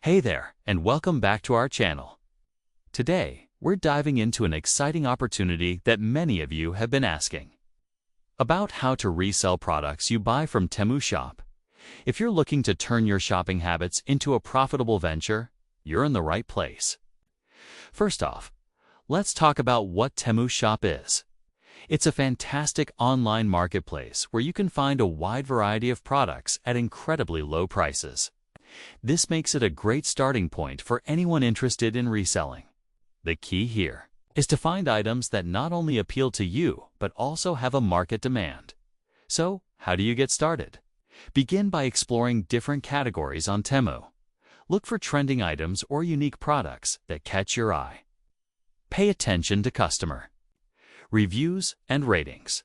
Hey there, and welcome back to our channel. Today, we're diving into an exciting opportunity that many of you have been asking about how to resell products you buy from Temu Shop. If you're looking to turn your shopping habits into a profitable venture, you're in the right place. First off, let's talk about what Temu Shop is. It's a fantastic online marketplace where you can find a wide variety of products at incredibly low prices. This makes it a great starting point for anyone interested in reselling. The key here is to find items that not only appeal to you, but also have a market demand. So, how do you get started? Begin by exploring different categories on Temu. Look for trending items or unique products that catch your eye. Pay attention to customer reviews and ratings.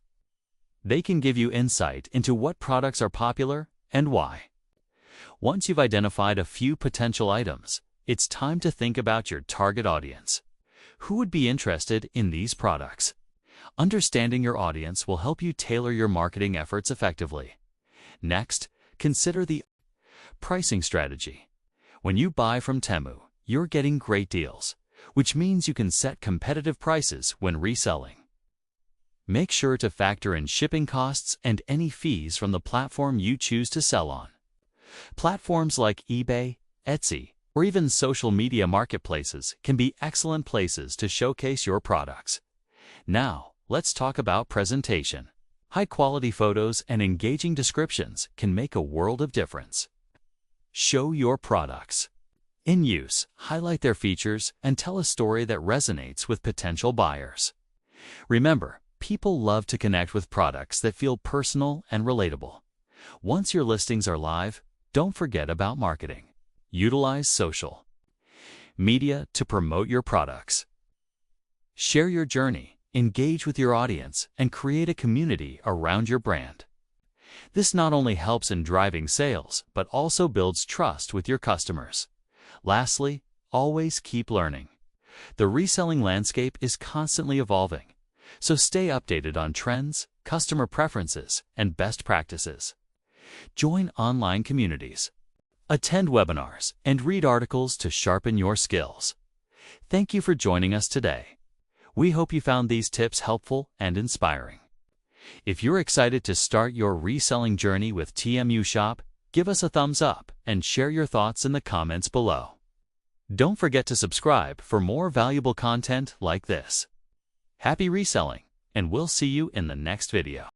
They can give you insight into what products are popular and why. Once you've identified a few potential items, it's time to think about your target audience. Who would be interested in these products? Understanding your audience will help you tailor your marketing efforts effectively. Next, consider the pricing strategy. When you buy from Temu, you're getting great deals, which means you can set competitive prices when reselling. Make sure to factor in shipping costs and any fees from the platform you choose to sell on. Platforms like eBay, Etsy, or even social media marketplaces can be excellent places to showcase your products. Now, let's talk about presentation. High-quality photos and engaging descriptions can make a world of difference. Show your products. In use, highlight their features and tell a story that resonates with potential buyers. Remember, people love to connect with products that feel personal and relatable. Once your listings are live, don't forget about marketing. Utilize social media to promote your products. Share your journey, engage with your audience, and create a community around your brand. This not only helps in driving sales, but also builds trust with your customers. Lastly, always keep learning. The reselling landscape is constantly evolving, so stay updated on trends, customer preferences, and best practices. Join online communities, attend webinars, and read articles to sharpen your skills. Thank you for joining us today. We hope you found these tips helpful and inspiring. If you're excited to start your reselling journey with Temu Shop, give us a thumbs up and share your thoughts in the comments below. Don't forget to subscribe for more valuable content like this. Happy reselling, and we'll see you in the next video.